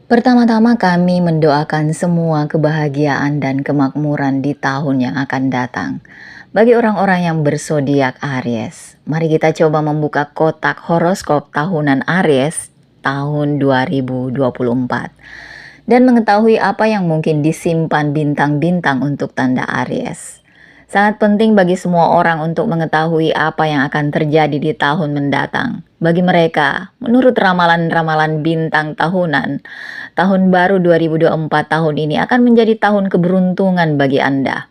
Pertama-tama kami mendoakan semua kebahagiaan dan kemakmuran di tahun yang akan datang. Bagi orang-orang yang bersodiak Aries, mari kita coba membuka kotak horoskop tahunan Aries tahun 2024 dan mengetahui apa yang mungkin disimpan bintang-bintang untuk tanda Aries. Sangat penting bagi semua orang untuk mengetahui apa yang akan terjadi di tahun mendatang. Bagi mereka, menurut ramalan-ramalan bintang tahunan, tahun baru 2024 tahun ini akan menjadi tahun keberuntungan bagi Anda.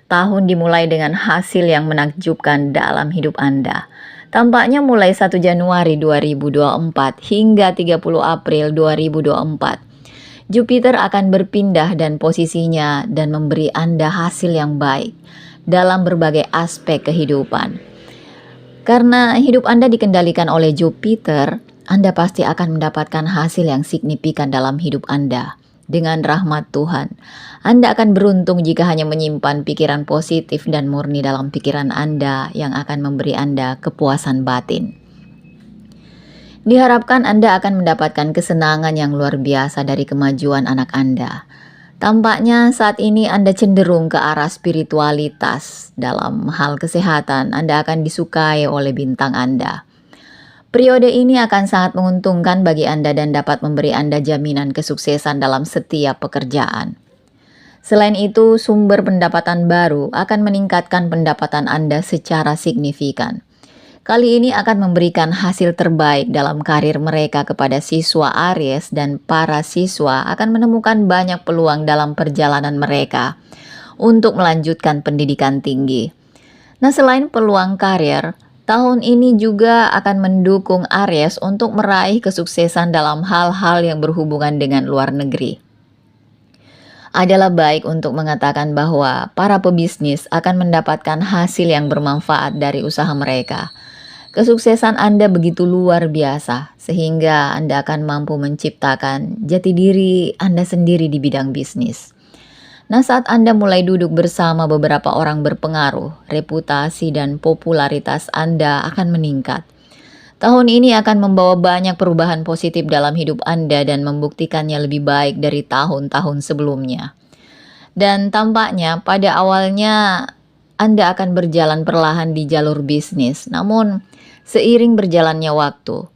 Tahun dimulai dengan hasil yang menakjubkan dalam hidup Anda. Tampaknya mulai 1 Januari 2024 hingga 30 April 2024, Jupiter akan berpindah dan posisinya dan memberi Anda hasil yang baik dalam berbagai aspek kehidupan. Karena hidup Anda dikendalikan oleh Jupiter, Anda pasti akan mendapatkan hasil yang signifikan dalam hidup Anda. Dengan rahmat Tuhan, Anda akan beruntung jika hanya menyimpan pikiran positif dan murni dalam pikiran Anda yang akan memberi Anda kepuasan batin. Diharapkan Anda akan mendapatkan kesenangan yang luar biasa dari kemajuan anak Anda. Tampaknya saat ini Anda cenderung ke arah spiritualitas. Dalam hal kesehatan, Anda akan disukai oleh bintang Anda. Periode ini akan sangat menguntungkan bagi Anda dan dapat memberi Anda jaminan kesuksesan dalam setiap pekerjaan. Selain itu, sumber pendapatan baru akan meningkatkan pendapatan Anda secara signifikan. Kali ini akan memberikan hasil terbaik dalam karir mereka kepada siswa Aries, dan para siswa akan menemukan banyak peluang dalam perjalanan mereka untuk melanjutkan pendidikan tinggi. Nah, selain peluang karir, tahun ini juga akan mendukung Aries untuk meraih kesuksesan dalam hal-hal yang berhubungan dengan luar negeri. Adalah baik untuk mengatakan bahwa para pebisnis akan mendapatkan hasil yang bermanfaat dari usaha mereka. Kesuksesan Anda begitu luar biasa, sehingga Anda akan mampu menciptakan jati diri Anda sendiri di bidang bisnis. Nah, saat Anda mulai duduk bersama beberapa orang berpengaruh, reputasi dan popularitas Anda akan meningkat. Tahun ini akan membawa banyak perubahan positif dalam hidup Anda dan membuktikannya lebih baik dari tahun-tahun sebelumnya. Dan tampaknya pada awalnya Anda akan berjalan perlahan di jalur bisnis, namun seiring berjalannya waktu,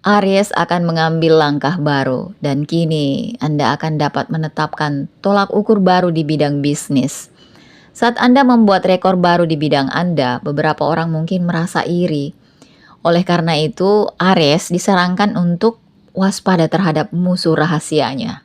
Aries akan mengambil langkah baru dan kini Anda akan dapat menetapkan tolak ukur baru di bidang bisnis. Saat Anda membuat rekor baru di bidang Anda, beberapa orang mungkin merasa iri. Oleh karena itu, Aries disarankan untuk waspada terhadap musuh rahasianya.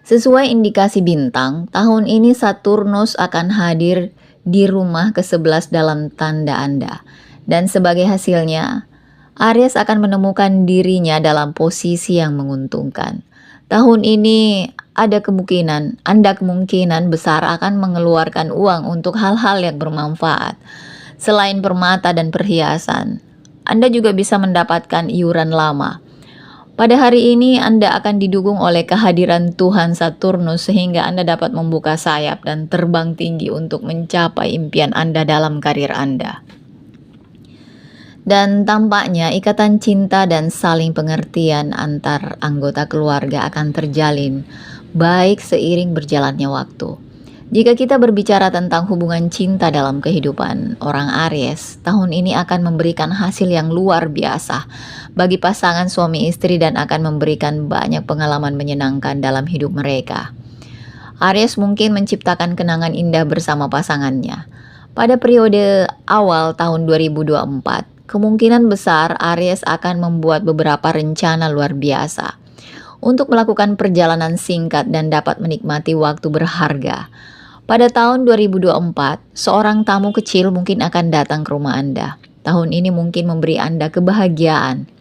Sesuai indikasi bintang, tahun ini Saturnus akan hadir di rumah ke-11 dalam tanda Anda. Dan sebagai hasilnya, Aries akan menemukan dirinya dalam posisi yang menguntungkan. Tahun ini Anda kemungkinan besar akan mengeluarkan uang untuk hal-hal yang bermanfaat. Selain permata dan perhiasan, Anda juga bisa mendapatkan iuran lama. Pada hari ini Anda akan didukung oleh kehadiran Tuhan Saturnus sehingga Anda dapat membuka sayap dan terbang tinggi untuk mencapai impian Anda dalam karir Anda. Dan tampaknya ikatan cinta dan saling pengertian antar anggota keluarga akan terjalin baik seiring berjalannya waktu. Jika kita berbicara tentang hubungan cinta dalam kehidupan orang Aries, tahun ini akan memberikan hasil yang luar biasa bagi pasangan suami istri dan akan memberikan banyak pengalaman menyenangkan dalam hidup mereka. Aries mungkin menciptakan kenangan indah bersama pasangannya. Pada periode awal tahun 2024, kemungkinan besar Aries akan membuat beberapa rencana luar biasa untuk melakukan perjalanan singkat dan dapat menikmati waktu berharga. Pada tahun 2024, seorang tamu kecil mungkin akan datang ke rumah Anda. Tahun ini mungkin memberi Anda kebahagiaan.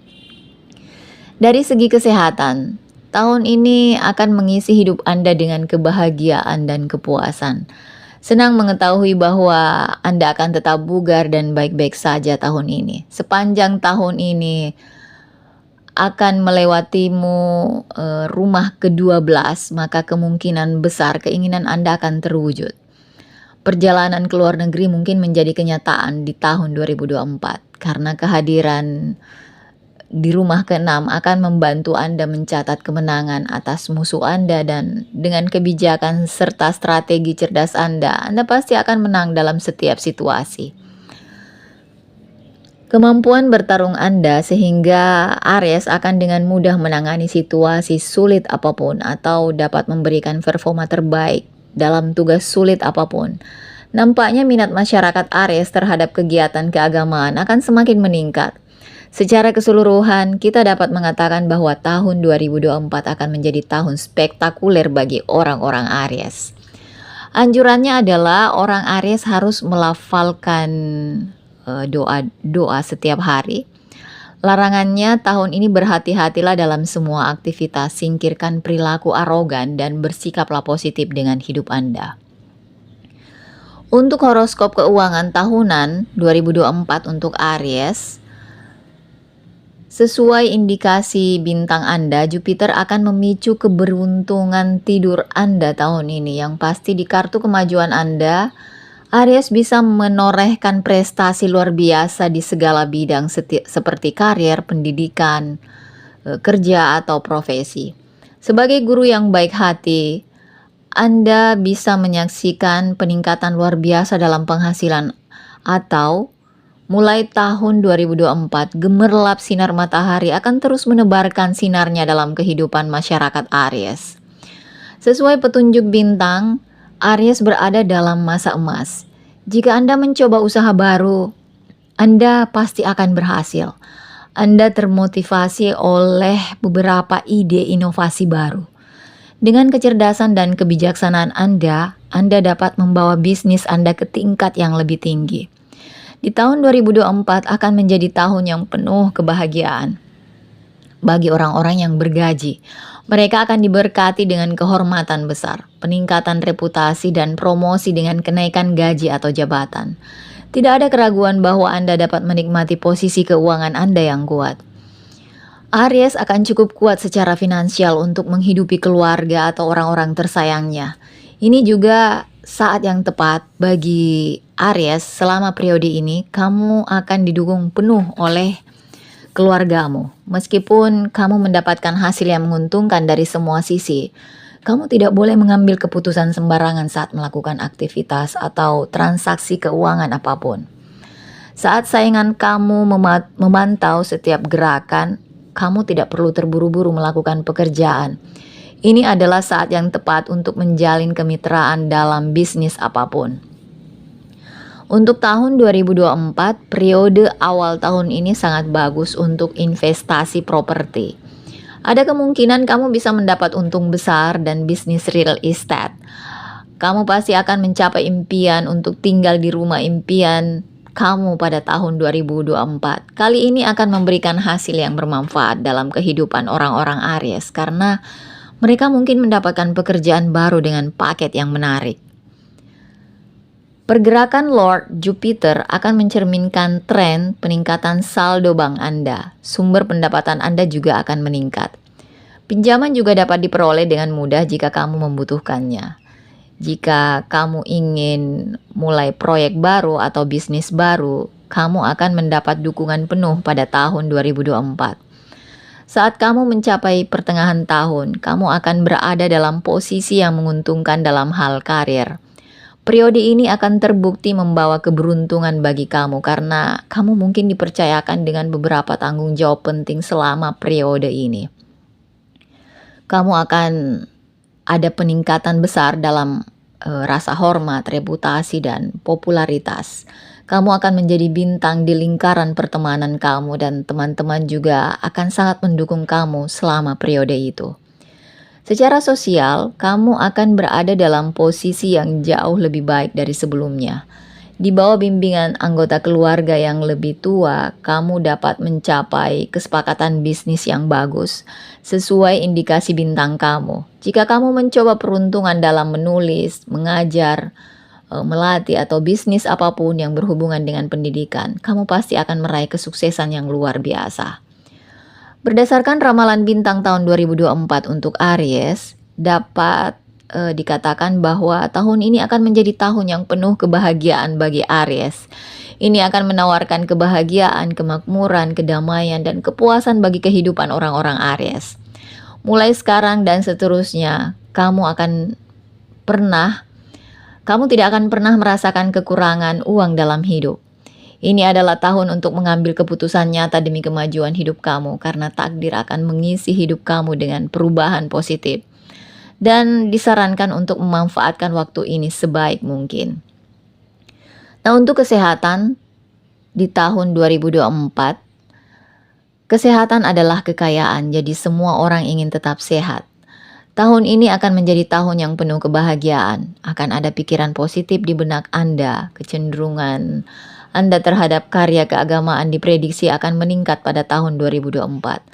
Dari segi kesehatan, tahun ini akan mengisi hidup Anda dengan kebahagiaan dan kepuasan. Senang mengetahui bahwa Anda akan tetap bugar dan baik-baik saja tahun ini. Sepanjang tahun ini akan melewatimu rumah ke-12, maka kemungkinan besar keinginan Anda akan terwujud. Perjalanan ke luar negeri mungkin menjadi kenyataan di tahun 2024 karena kehadiran di rumah ke-6 akan membantu Anda mencatat kemenangan atas musuh Anda, dan dengan kebijakan serta strategi cerdas Anda pasti akan menang dalam setiap situasi. Kemampuan bertarung Anda sehingga Aries akan dengan mudah menangani situasi sulit apapun atau dapat memberikan performa terbaik dalam tugas sulit apapun. Nampaknya minat masyarakat Aries terhadap kegiatan keagamaan akan semakin meningkat. Secara keseluruhan, kita dapat mengatakan bahwa tahun 2024 akan menjadi tahun spektakuler bagi orang-orang Aries. Anjurannya adalah orang Aries harus melafalkan doa setiap hari. Larangannya tahun ini berhati-hatilah dalam semua aktivitas, singkirkan perilaku arogan dan bersikaplah positif dengan hidup Anda. Untuk horoskop keuangan tahunan 2024 untuk Aries, sesuai indikasi bintang Anda, Jupiter akan memicu keberuntungan tidur Anda tahun ini. Yang pasti di kartu kemajuan Anda, Aries bisa menorehkan prestasi luar biasa di segala bidang seperti karier, pendidikan, kerja, atau profesi. Sebagai guru yang baik hati, Anda bisa menyaksikan peningkatan luar biasa dalam penghasilan, atau mulai tahun 2024, gemerlap sinar matahari akan terus menebarkan sinarnya dalam kehidupan masyarakat Aries. Sesuai petunjuk bintang, Aries berada dalam masa emas. Jika Anda mencoba usaha baru, Anda pasti akan berhasil. Anda termotivasi oleh beberapa ide inovasi baru. Dengan kecerdasan dan kebijaksanaan Anda dapat membawa bisnis Anda ke tingkat yang lebih tinggi. Di tahun 2024 akan menjadi tahun yang penuh kebahagiaan bagi orang-orang yang bergaji. Mereka akan diberkati dengan kehormatan besar, peningkatan reputasi, dan promosi dengan kenaikan gaji atau jabatan. Tidak ada keraguan bahwa Anda dapat menikmati posisi keuangan Anda yang kuat. Aries akan cukup kuat secara finansial untuk menghidupi keluarga atau orang-orang tersayangnya. Ini juga saat yang tepat bagi Aries. Selama periode ini, kamu akan didukung penuh oleh keluargamu. Meskipun kamu mendapatkan hasil yang menguntungkan dari semua sisi, kamu tidak boleh mengambil keputusan sembarangan saat melakukan aktivitas atau transaksi keuangan apapun. Saat saingan kamu memantau setiap gerakan, kamu tidak perlu terburu-buru melakukan pekerjaan. Ini adalah saat yang tepat untuk menjalin kemitraan dalam bisnis apapun. Untuk tahun 2024, periode awal tahun ini sangat bagus untuk investasi properti. Ada kemungkinan kamu bisa mendapat untung besar dan bisnis real estate. Kamu pasti akan mencapai impian untuk tinggal di rumah impian kamu pada tahun 2024. Kali ini akan memberikan hasil yang bermanfaat dalam kehidupan orang-orang Aries karena mereka mungkin mendapatkan pekerjaan baru dengan paket yang menarik. Pergerakan Lord Jupiter akan mencerminkan tren peningkatan saldo bank Anda. Sumber pendapatan Anda juga akan meningkat. Pinjaman juga dapat diperoleh dengan mudah jika kamu membutuhkannya. Jika kamu ingin mulai proyek baru atau bisnis baru, kamu akan mendapat dukungan penuh pada tahun 2024. Saat kamu mencapai pertengahan tahun, kamu akan berada dalam posisi yang menguntungkan dalam hal karir. Periode ini akan terbukti membawa keberuntungan bagi kamu karena kamu mungkin dipercayakan dengan beberapa tanggung jawab penting selama periode ini. Kamu akan ada peningkatan besar dalam rasa hormat, reputasi, dan popularitas. Kamu akan menjadi bintang di lingkaran pertemanan kamu dan teman-teman juga akan sangat mendukung kamu selama periode itu. Secara sosial, kamu akan berada dalam posisi yang jauh lebih baik dari sebelumnya. Di bawah bimbingan anggota keluarga yang lebih tua, kamu dapat mencapai kesepakatan bisnis yang bagus sesuai indikasi bintang kamu. Jika kamu mencoba peruntungan dalam menulis, mengajar, melatih, atau bisnis apapun yang berhubungan dengan pendidikan, kamu pasti akan meraih kesuksesan yang luar biasa. Berdasarkan ramalan bintang tahun 2024 untuk Aries, dapat dikatakan bahwa tahun ini akan menjadi tahun yang penuh kebahagiaan bagi Aries. Ini akan menawarkan kebahagiaan, kemakmuran, kedamaian, dan kepuasan bagi kehidupan orang-orang Aries. Mulai sekarang dan seterusnya, pernah kamu tidak akan pernah merasakan kekurangan uang dalam hidup. Ini adalah tahun untuk mengambil keputusan nyata demi kemajuan hidup kamu, karena takdir akan mengisi hidup kamu dengan perubahan positif. Dan disarankan untuk memanfaatkan waktu ini sebaik mungkin. Nah, untuk kesehatan di tahun 2024, kesehatan adalah kekayaan, jadi semua orang ingin tetap sehat. Tahun ini akan menjadi tahun yang penuh kebahagiaan. Akan ada pikiran positif di benak Anda. Kecenderungan Anda terhadap karya keagamaan diprediksi akan meningkat pada tahun 2024.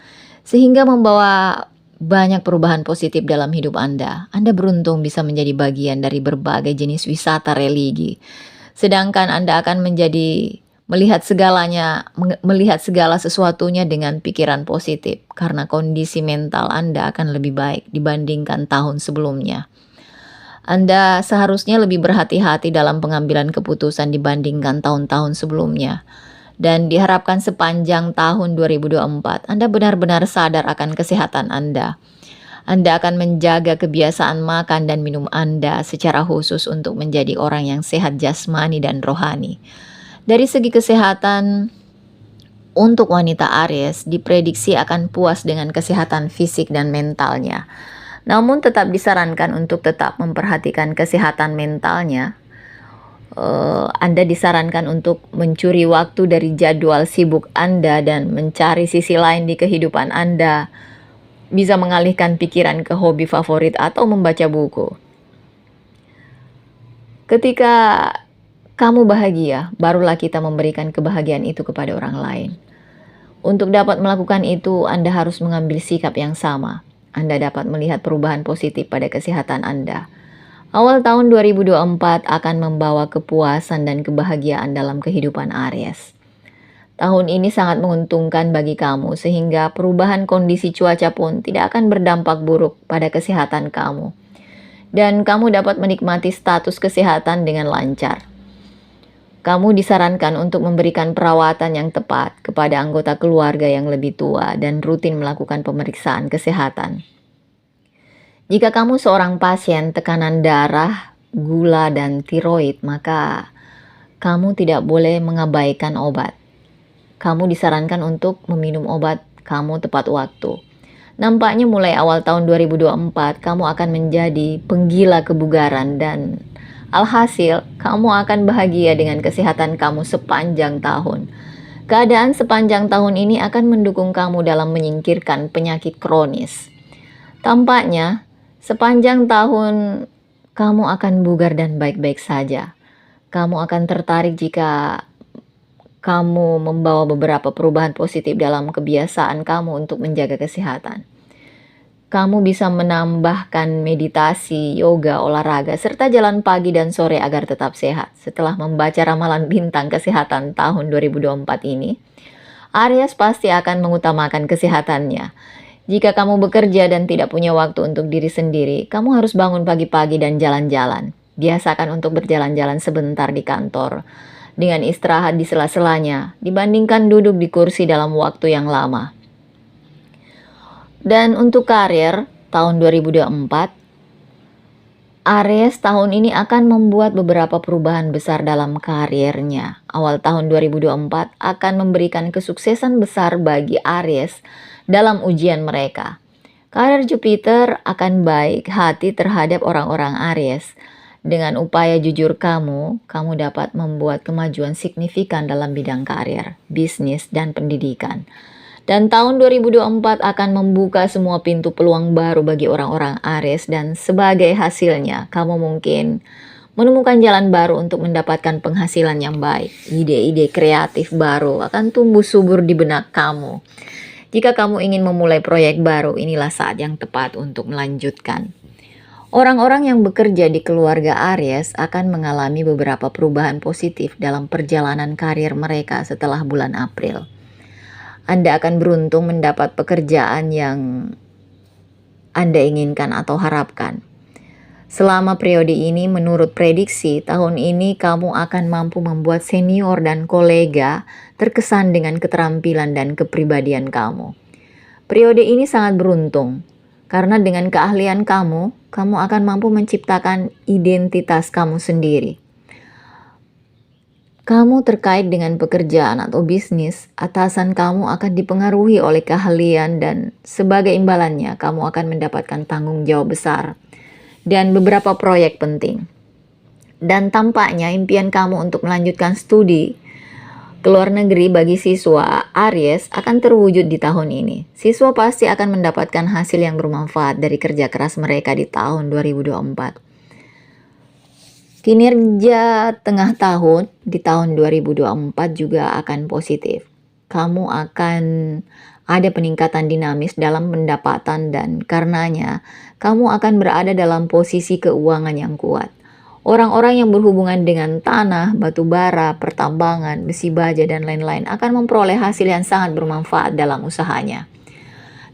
Sehingga membawa banyak perubahan positif dalam hidup Anda. Anda beruntung bisa menjadi bagian dari berbagai jenis wisata religi. Sedangkan Anda akan melihat segala sesuatunya dengan pikiran positif, karena kondisi mental Anda akan lebih baik dibandingkan tahun sebelumnya. Anda seharusnya lebih berhati-hati dalam pengambilan keputusan dibandingkan tahun-tahun sebelumnya. Dan diharapkan sepanjang tahun 2024, Anda benar-benar sadar akan kesehatan Anda. Anda akan menjaga kebiasaan makan dan minum Anda secara khusus untuk menjadi orang yang sehat jasmani dan rohani. Dari segi kesehatan, untuk wanita Aries diprediksi akan puas dengan kesehatan fisik dan mentalnya. Namun tetap disarankan untuk tetap memperhatikan kesehatan mentalnya. Anda disarankan untuk mencuri waktu dari jadwal sibuk Anda dan mencari sisi lain di kehidupan Anda. Bisa mengalihkan pikiran ke hobi favorit atau membaca buku. Ketika kamu bahagia, barulah kita memberikan kebahagiaan itu kepada orang lain. Untuk dapat melakukan itu, Anda harus mengambil sikap yang sama. Anda dapat melihat perubahan positif pada kesehatan Anda. Awal tahun 2024 akan membawa kepuasan dan kebahagiaan dalam kehidupan Aries. Tahun ini sangat menguntungkan bagi kamu, sehingga perubahan kondisi cuaca pun tidak akan berdampak buruk pada kesehatan kamu. Dan kamu dapat menikmati status kesehatan dengan lancar. Kamu disarankan untuk memberikan perawatan yang tepat kepada anggota keluarga yang lebih tua dan rutin melakukan pemeriksaan kesehatan. Jika kamu seorang pasien tekanan darah, gula, dan tiroid, maka kamu tidak boleh mengabaikan obat. Kamu disarankan untuk meminum obat kamu tepat waktu. Nampaknya mulai awal tahun 2024, kamu akan menjadi penggila kebugaran dan alhasil, kamu akan bahagia dengan kesehatan kamu sepanjang tahun. Keadaan sepanjang tahun ini akan mendukung kamu dalam menyingkirkan penyakit kronis. Tampaknya, sepanjang tahun kamu akan bugar dan baik-baik saja. Kamu akan tertarik jika kamu membawa beberapa perubahan positif dalam kebiasaan kamu untuk menjaga kesehatan. Kamu bisa menambahkan meditasi, yoga, olahraga, serta jalan pagi dan sore agar tetap sehat. Setelah membaca ramalan bintang kesehatan tahun 2024 ini, Aries pasti akan mengutamakan kesehatannya. Jika kamu bekerja dan tidak punya waktu untuk diri sendiri, kamu harus bangun pagi-pagi dan jalan-jalan. Biasakan untuk berjalan-jalan sebentar di kantor, dengan istirahat di sela-selanya, dibandingkan duduk di kursi dalam waktu yang lama. Dan untuk karir tahun 2024, Aries tahun ini akan membuat beberapa perubahan besar dalam karirnya. Awal tahun 2024 akan memberikan kesuksesan besar bagi Aries dalam ujian mereka. Karir Jupiter akan baik hati terhadap orang-orang Aries. Dengan upaya jujur kamu dapat membuat kemajuan signifikan dalam bidang karir, bisnis, dan pendidikan. Dan tahun 2024 akan membuka semua pintu peluang baru bagi orang-orang Aries, dan sebagai hasilnya kamu mungkin menemukan jalan baru untuk mendapatkan penghasilan yang baik. Ide-ide kreatif baru akan tumbuh subur di benak kamu. Jika kamu ingin memulai proyek baru, inilah saat yang tepat untuk melanjutkan. Orang-orang yang bekerja di keluarga Aries akan mengalami beberapa perubahan positif dalam perjalanan karir mereka setelah bulan April. Anda akan beruntung mendapat pekerjaan yang Anda inginkan atau harapkan. Selama periode ini, menurut prediksi, tahun ini kamu akan mampu membuat senior dan kolega terkesan dengan keterampilan dan kepribadian kamu. Periode ini sangat beruntung, karena dengan keahlian kamu akan mampu menciptakan identitas kamu sendiri. Kamu terkait dengan pekerjaan atau bisnis, atasan kamu akan dipengaruhi oleh keahlian dan sebagai imbalannya kamu akan mendapatkan tanggung jawab besar dan beberapa proyek penting. Dan tampaknya impian kamu untuk melanjutkan studi ke luar negeri bagi siswa Aries akan terwujud di tahun ini. Siswa pasti akan mendapatkan hasil yang bermanfaat dari kerja keras mereka di tahun 2024. Kinerja tengah tahun di tahun 2024 juga akan positif. Kamu akan ada peningkatan dinamis dalam pendapatan dan karenanya kamu akan berada dalam posisi keuangan yang kuat. Orang-orang yang berhubungan dengan tanah, batu bara, pertambangan, besi baja, dan lain-lain akan memperoleh hasil yang sangat bermanfaat dalam usahanya.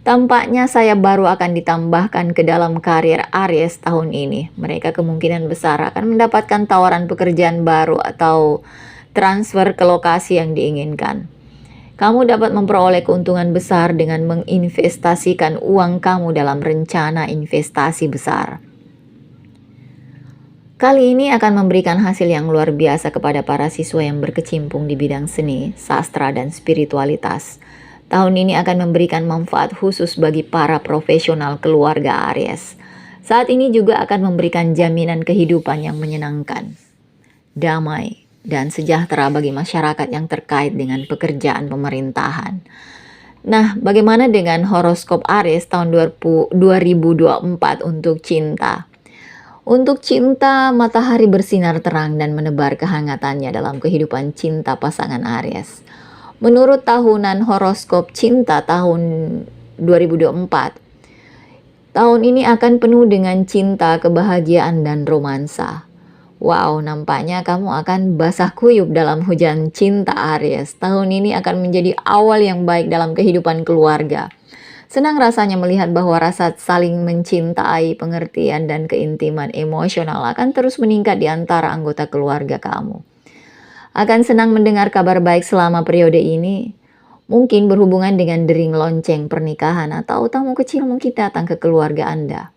Tampaknya sayap baru akan ditambahkan ke dalam karir Aries tahun ini. Mereka kemungkinan besar akan mendapatkan tawaran pekerjaan baru atau transfer ke lokasi yang diinginkan. Kamu dapat memperoleh keuntungan besar dengan menginvestasikan uang kamu dalam rencana investasi besar. Kali ini akan memberikan hasil yang luar biasa kepada para siswa yang berkecimpung di bidang seni, sastra, dan spiritualitas. Tahun ini akan memberikan manfaat khusus bagi para profesional keluarga Aries. Saat ini juga akan memberikan jaminan kehidupan yang menyenangkan, damai, dan sejahtera bagi masyarakat yang terkait dengan pekerjaan pemerintahan. Nah, bagaimana dengan horoskop Aries tahun 2024 untuk cinta? Untuk cinta, matahari bersinar terang dan menebar kehangatannya dalam kehidupan cinta pasangan Aries. Menurut tahunan horoskop cinta tahun 2024, tahun ini akan penuh dengan cinta, kebahagiaan, dan romansa. Wow, nampaknya kamu akan basah kuyup dalam hujan cinta Aries. Tahun ini akan menjadi awal yang baik dalam kehidupan keluarga. Senang rasanya melihat bahwa rasa saling mencintai, pengertian, dan keintiman emosional akan terus meningkat di antara anggota keluarga kamu. Akan senang mendengar kabar baik selama periode ini. Mungkin berhubungan dengan dering lonceng pernikahan atau tamu kecil mungkin datang ke keluarga Anda.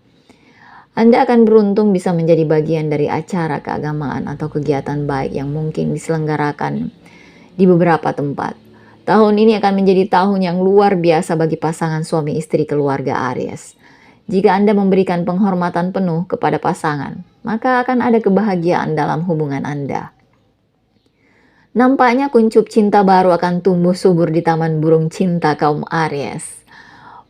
Anda akan beruntung bisa menjadi bagian dari acara keagamaan atau kegiatan baik yang mungkin diselenggarakan di beberapa tempat. Tahun ini akan menjadi tahun yang luar biasa bagi pasangan suami istri keluarga Aries. Jika Anda memberikan penghormatan penuh kepada pasangan, maka akan ada kebahagiaan dalam hubungan Anda. Nampaknya kuncup cinta baru akan tumbuh subur di taman burung cinta kaum Aries.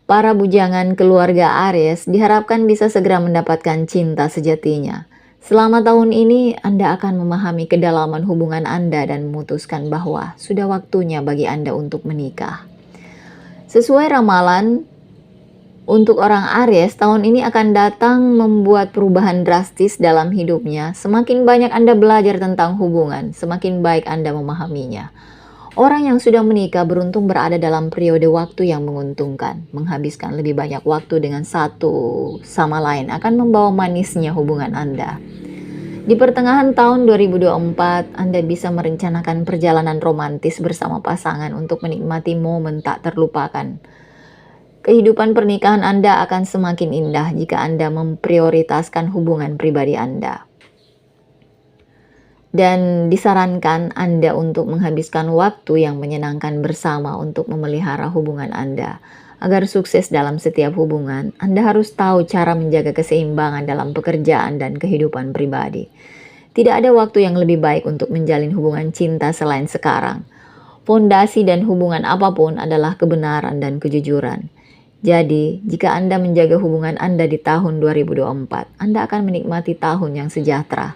Para bujangan keluarga Aries diharapkan bisa segera mendapatkan cinta sejatinya. Selama tahun ini, Anda akan memahami kedalaman hubungan Anda dan memutuskan bahwa sudah waktunya bagi Anda untuk menikah. Sesuai ramalan, untuk orang Aries, tahun ini akan datang membuat perubahan drastis dalam hidupnya. Semakin banyak Anda belajar tentang hubungan, semakin baik Anda memahaminya. Orang yang sudah menikah beruntung berada dalam periode waktu yang menguntungkan. Menghabiskan lebih banyak waktu dengan satu sama lain akan membawa manisnya hubungan Anda. Di pertengahan tahun 2024, Anda bisa merencanakan perjalanan romantis bersama pasangan untuk menikmati momen tak terlupakan. Kehidupan pernikahan Anda akan semakin indah jika Anda memprioritaskan hubungan pribadi Anda. Dan disarankan Anda untuk menghabiskan waktu yang menyenangkan bersama untuk memelihara hubungan Anda. Agar sukses dalam setiap hubungan, Anda harus tahu cara menjaga keseimbangan dalam pekerjaan dan kehidupan pribadi. Tidak ada waktu yang lebih baik untuk menjalin hubungan cinta selain sekarang. Fondasi dan hubungan apapun adalah kebenaran dan kejujuran. Jadi, jika Anda menjaga hubungan Anda di tahun 2024, Anda akan menikmati tahun yang sejahtera.